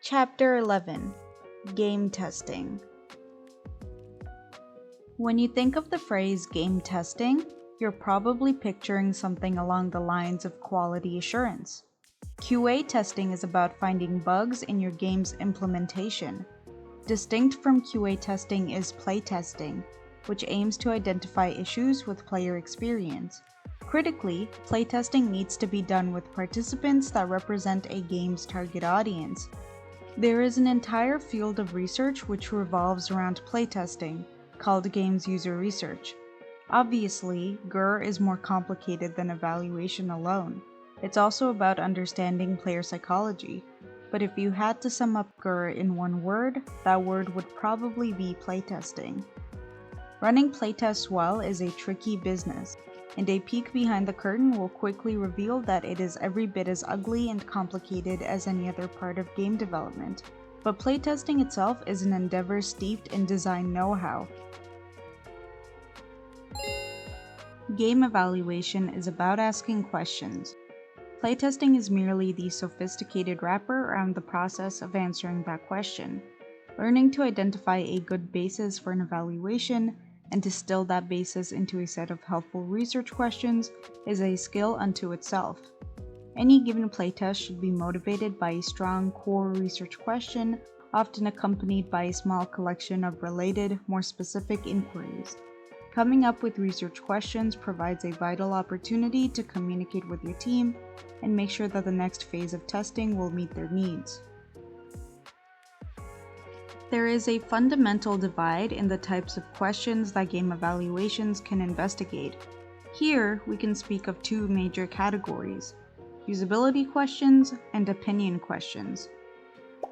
Chapter 11 Game Testing. When you think of the phrase game testing, you're probably picturing something along the lines of quality assurance. QA testing is about finding bugs in your game's implementation. Distinct from QA testing is playtesting, which aims to identify issues with player experience. Critically, playtesting needs to be done with participants that represent a game's target audience. There is an entire field of research which revolves around playtesting, called games user research. Obviously, GUR is more complicated than evaluation alone. It's also about understanding player psychology. But if you had to sum up GUR in one word, that word would probably be playtesting. Running playtests well is a tricky business, and a peek behind the curtain will quickly reveal that it is every bit as ugly and complicated as any other part of game development. But playtesting itself is an endeavor steeped in design know-how. Game evaluation is about asking questions. Playtesting is merely the sophisticated wrapper around the process of answering that question. Learning to identify a good basis for an evaluation and distill that basis into a set of helpful research questions is a skill unto itself. Any given playtest should be motivated by a strong core research question, often accompanied by a small collection of related, more specific inquiries. Coming up with research questions provides a vital opportunity to communicate with your team and make sure that the next phase of testing will meet their needs. There is a fundamental divide in the types of questions that game evaluations can investigate. Here, we can speak of two major categories: usability questions and opinion questions.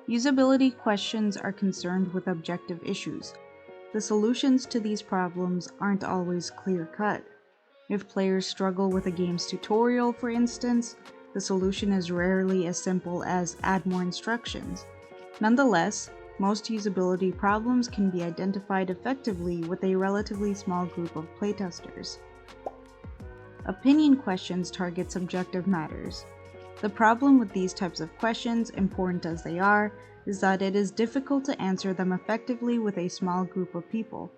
Usability questions are concerned with objective issues. The solutions to these problems aren't always clear-cut. If players struggle with a game's tutorial, for instance, the solution is rarely as simple as add more instructions. Nonetheless, most usability problems can be identified effectively with a relatively small group of playtesters. Opinion questions target subjective matters. The problem with these types of questions, important as they are, is that it is difficult to answer them effectively with a small group of people.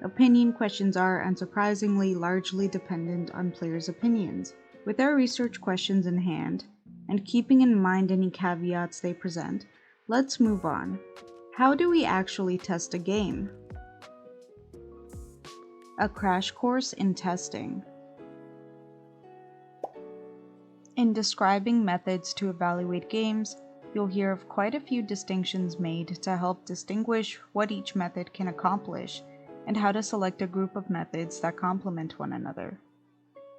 Opinion questions are, unsurprisingly, largely dependent on players' opinions. With our research questions in hand, and keeping in mind any caveats they present, let's move on. How do we actually test a game? A crash course in testing. In describing methods to evaluate games, you'll hear of quite a few distinctions made to help distinguish what each method can accomplish and how to select a group of methods that complement one another.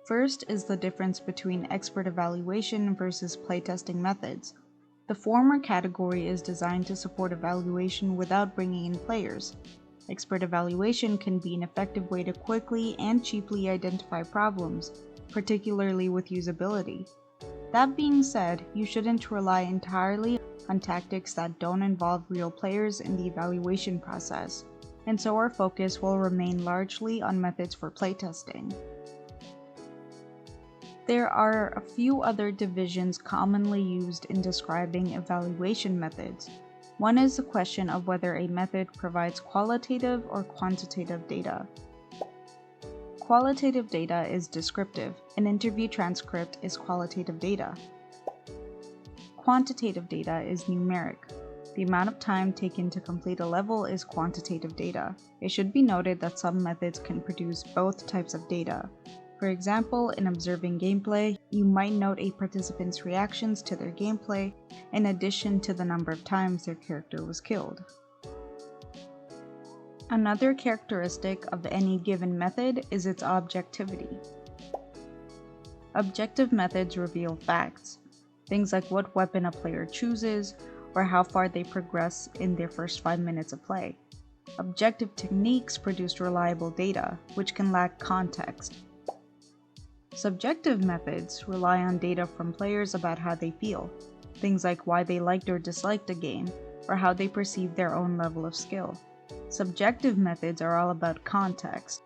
First is the difference between expert evaluation versus playtesting methods. The former category is designed to support evaluation without bringing in players. Expert evaluation can be an effective way to quickly and cheaply identify problems, particularly with usability. That being said, you shouldn't rely entirely on tactics that don't involve real players in the evaluation process, and so our focus will remain largely on methods for playtesting. There are a few other divisions commonly used in describing evaluation methods. One is the question of whether a method provides qualitative or quantitative data. Qualitative data is descriptive. An interview transcript is qualitative data. Quantitative data is numeric. The amount of time taken to complete a level is quantitative data. It should be noted that some methods can produce both types of data. For example, in observing gameplay, you might note a participant's reactions to their gameplay in addition to the number of times their character was killed. Another characteristic of any given method is its objectivity. Objective methods reveal facts, things like what weapon a player chooses or how far they progress in their first 5 minutes of play. Objective techniques produce reliable data, which can lack context. Subjective methods rely on data from players about how they feel, things like why they liked or disliked a game, or how they perceive their own level of skill. Subjective methods are all about context.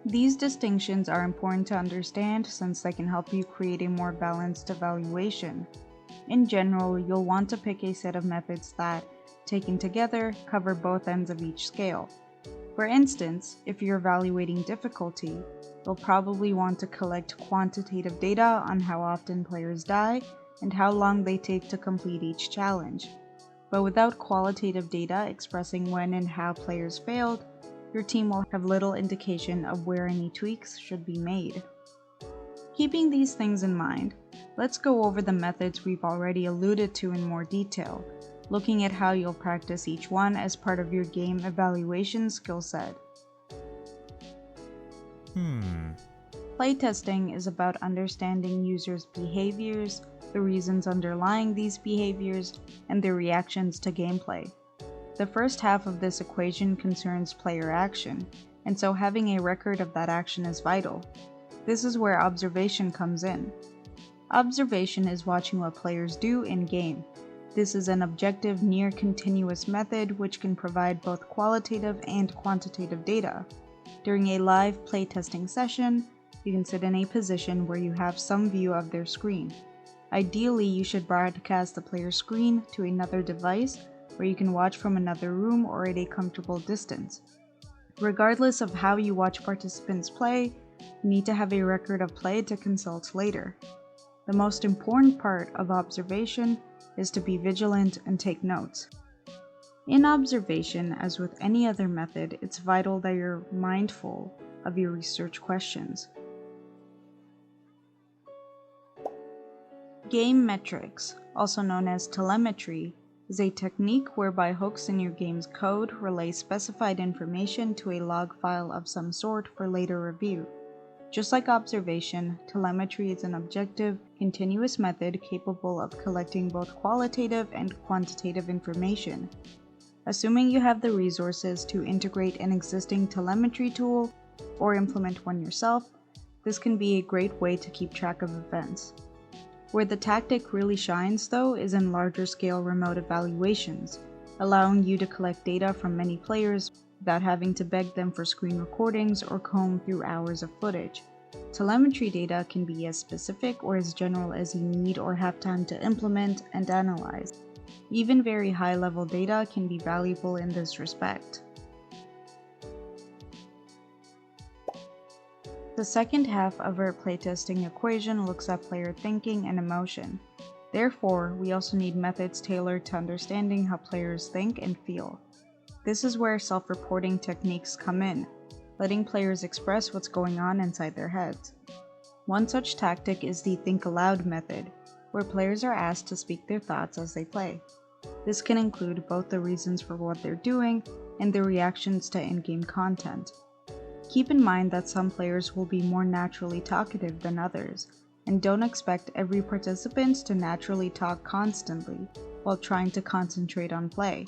These distinctions are important to understand since they can help you create a more balanced evaluation. In general, you'll want to pick a set of methods that, taken together, cover both ends of each scale. For instance, if you're evaluating difficulty, you'll probably want to collect quantitative data on how often players die and how long they take to complete each challenge. But without qualitative data expressing when and how players failed, your team will have little indication of where any tweaks should be made. Keeping these things in mind, let's go over the methods we've already alluded to in more detail, looking at how you'll practice each one as part of your game evaluation skill set. Playtesting is about understanding users' behaviors, the reasons underlying these behaviors, and their reactions to gameplay. The first half of this equation concerns player action, and so having a record of that action is vital. This is where observation comes in. Observation is watching what players do in-game. This is an objective, near-continuous method which can provide both qualitative and quantitative data. During a live playtesting session, you can sit in a position where you have some view of their screen. Ideally, you should broadcast the player's screen to another device where you can watch from another room or at a comfortable distance. Regardless of how you watch participants play, you need to have a record of play to consult later. The most important part of observation is to be vigilant and take notes. In observation, as with any other method, it's vital that you're mindful of your research questions. Game metrics, also known as telemetry, is a technique whereby hooks in your game's code relay specified information to a log file of some sort for later review. Just like observation, telemetry is an objective, continuous method capable of collecting both qualitative and quantitative information. Assuming you have the resources to integrate an existing telemetry tool or implement one yourself, this can be a great way to keep track of events. Where the tactic really shines, though, is in larger-scale remote evaluations, allowing you to collect data from many players without having to beg them for screen recordings or comb through hours of footage. Telemetry data can be as specific or as general as you need or have time to implement and analyze. Even very high-level data can be valuable in this respect. The second half of our playtesting equation looks at player thinking and emotion. Therefore, we also need methods tailored to understanding how players think and feel. This is where self-reporting techniques come in, letting players express what's going on inside their heads. One such tactic is the think aloud method, where players are asked to speak their thoughts as they play. This can include both the reasons for what they're doing and their reactions to in-game content. Keep in mind that some players will be more naturally talkative than others, and don't expect every participant to naturally talk constantly while trying to concentrate on play.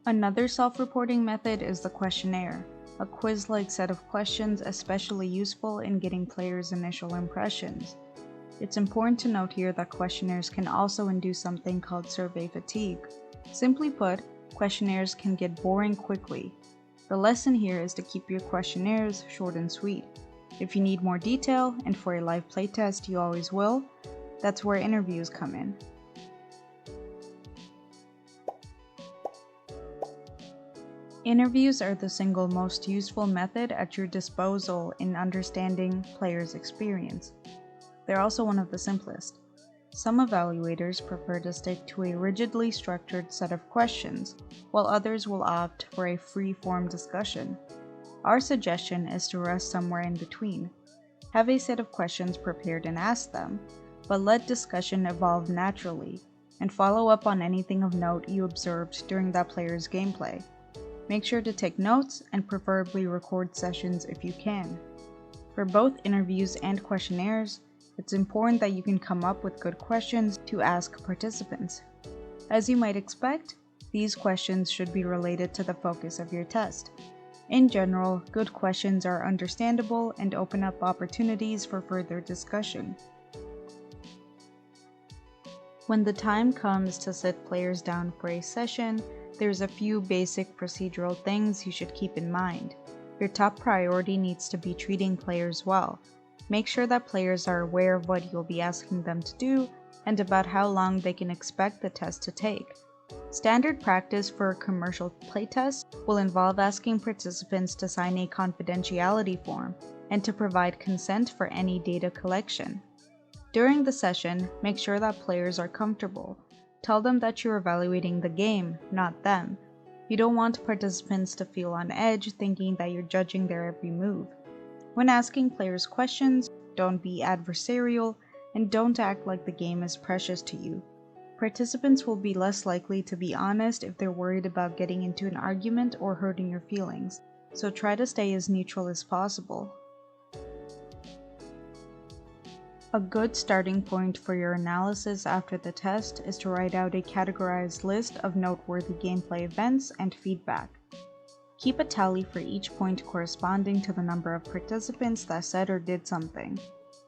Another self-reporting method is the questionnaire, a quiz-like set of questions especially useful in getting players' initial impressions. It's important to note here that questionnaires can also induce something called survey fatigue. Simply put, questionnaires can get boring quickly. The lesson here is to keep your questionnaires short and sweet. If you need more detail, and for a live playtest you always will, that's where interviews come in. Interviews are the single most useful method at your disposal in understanding players' experience. They're also one of the simplest. Some evaluators prefer to stick to a rigidly structured set of questions, while others will opt for a free-form discussion. Our suggestion is to rest somewhere in between. Have a set of questions prepared and ask them, but let discussion evolve naturally, and follow up on anything of note you observed during that player's gameplay. Make sure to take notes and preferably record sessions if you can. For both interviews and questionnaires, it's important that you can come up with good questions to ask participants. As you might expect, these questions should be related to the focus of your test. In general, good questions are understandable and open up opportunities for further discussion. When the time comes to sit players down for a session, there's a few basic procedural things you should keep in mind. Your top priority needs to be treating players well. Make sure that players are aware of what you'll be asking them to do and about how long they can expect the test to take. Standard practice for a commercial playtest will involve asking participants to sign a confidentiality form and to provide consent for any data collection. During the session, make sure that players are comfortable. Tell them that you're evaluating the game, not them. You don't want participants to feel on edge thinking that you're judging their every move. When asking players questions, don't be adversarial and don't act like the game is precious to you. Participants will be less likely to be honest if they're worried about getting into an argument or hurting your feelings, so try to stay as neutral as possible. A good starting point for your analysis after the test is to write out a categorized list of noteworthy gameplay events and feedback. Keep a tally for each point corresponding to the number of participants that said or did something.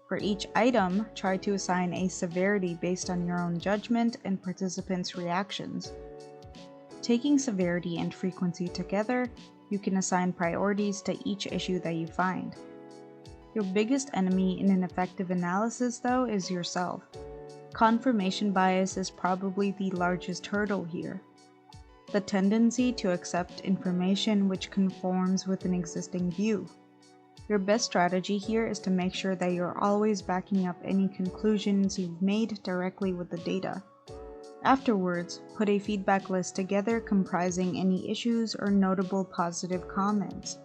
For each item, try to assign a severity based on your own judgment and participants' reactions. Taking severity and frequency together, you can assign priorities to each issue that you find. Your biggest enemy in an effective analysis, though, is yourself. Confirmation bias is probably the largest hurdle here. The tendency to accept information which conforms with an existing view. Your best strategy here is to make sure that you're always backing up any conclusions you've made directly with the data. Afterwards, put a feedback list together comprising any issues or notable positive comments.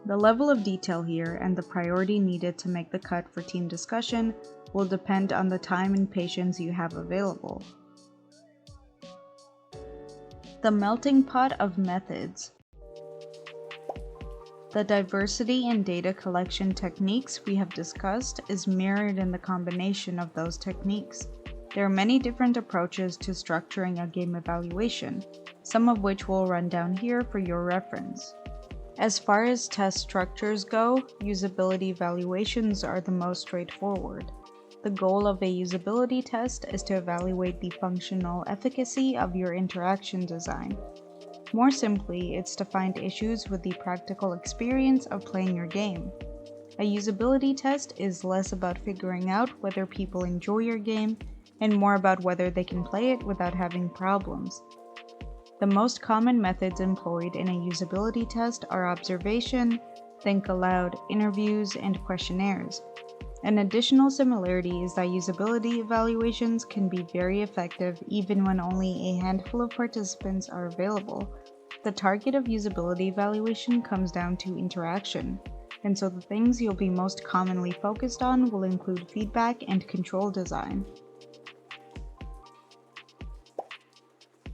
The level of detail here and the priority needed to make the cut for team discussion will depend on the time and patience you have available. The melting pot of methods. The diversity in data collection techniques we have discussed is mirrored in the combination of those techniques. There are many different approaches to structuring a game evaluation, some of which we'll run down here for your reference. As far as test structures go, usability evaluations are the most straightforward. The goal of a usability test is to evaluate the functional efficacy of your interaction design. More simply, it's to find issues with the practical experience of playing your game. A usability test is less about figuring out whether people enjoy your game and more about whether they can play it without having problems. The most common methods employed in a usability test are observation, think aloud, interviews, and questionnaires. An additional similarity is that usability evaluations can be very effective even when only a handful of participants are available. The target of usability evaluation comes down to interaction, and so the things you'll be most commonly focused on will include feedback and control design.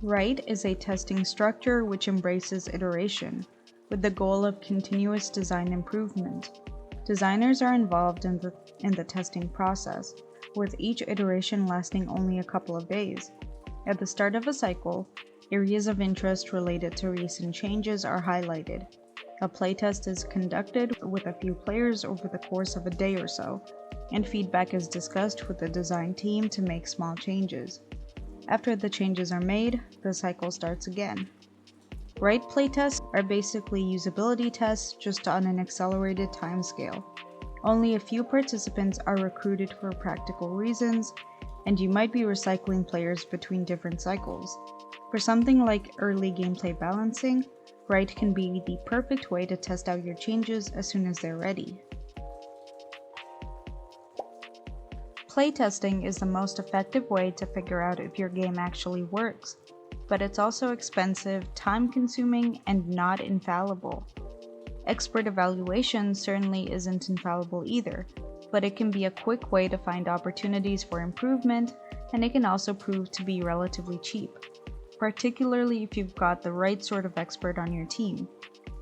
RIGHT is a testing structure which embraces iteration, with the goal of continuous design improvement. Designers are involved in the testing process, with each iteration lasting only a couple of days. At the start of a cycle, areas of interest related to recent changes are highlighted. A playtest is conducted with a few players over the course of a day or so, and feedback is discussed with the design team to make small changes. After the changes are made, the cycle starts again. RIGHT playtests are basically usability tests just on an accelerated timescale. Only a few participants are recruited for practical reasons, and you might be recycling players between different cycles. For something like early gameplay balancing, RIGHT can be the perfect way to test out your changes as soon as they're ready. Playtesting is the most effective way to figure out if your game actually works, but it's also expensive, time-consuming, and not infallible. Expert evaluation certainly isn't infallible either, but it can be a quick way to find opportunities for improvement, and it can also prove to be relatively cheap, particularly if you've got the right sort of expert on your team.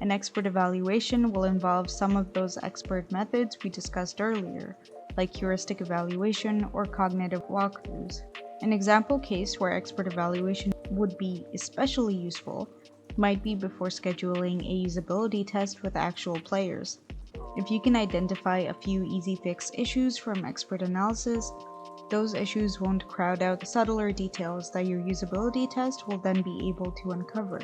An expert evaluation will involve some of those expert methods we discussed earlier, like heuristic evaluation or cognitive walkthroughs. An example case where expert evaluation would be especially useful might be before scheduling a usability test with actual players. If you can identify a few easy fix issues from expert analysis, those issues won't crowd out the subtler details that your usability test will then be able to uncover.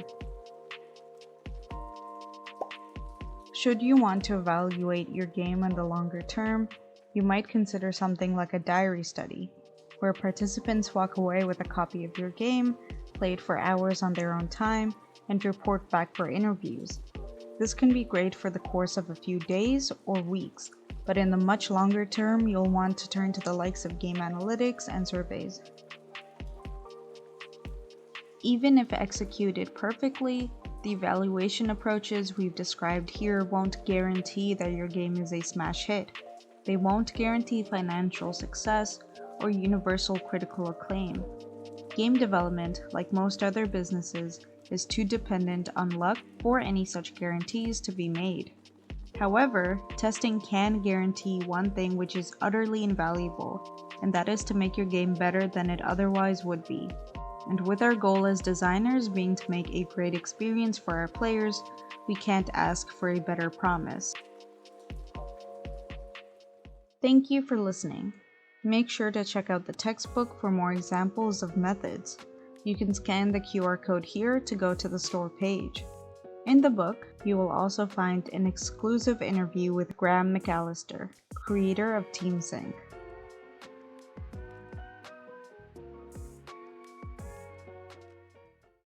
Should you want to evaluate your game in the longer term, You might consider something like a diary study, where participants walk away with a copy of your game, play it for hours on their own time, and report back for interviews. This can be great for the course of a few days or weeks, but in the much longer term, you'll want to turn to the likes of game analytics and surveys. Even if executed perfectly, the evaluation approaches we've described here won't guarantee that your game is a smash hit. They won't guarantee financial success or universal critical acclaim. Game development, like most other businesses, is too dependent on luck for any such guarantees to be made. However, testing can guarantee one thing which is utterly invaluable, and that is to make your game better than it otherwise would be. And with our goal as designers being to make a great experience for our players, we can't ask for a better promise. Thank you for listening. Make sure to check out the textbook for more examples of methods. You can scan the QR code here to go to the store page. In the book, you will also find an exclusive interview with Graham McAllister, creator of TeamSync.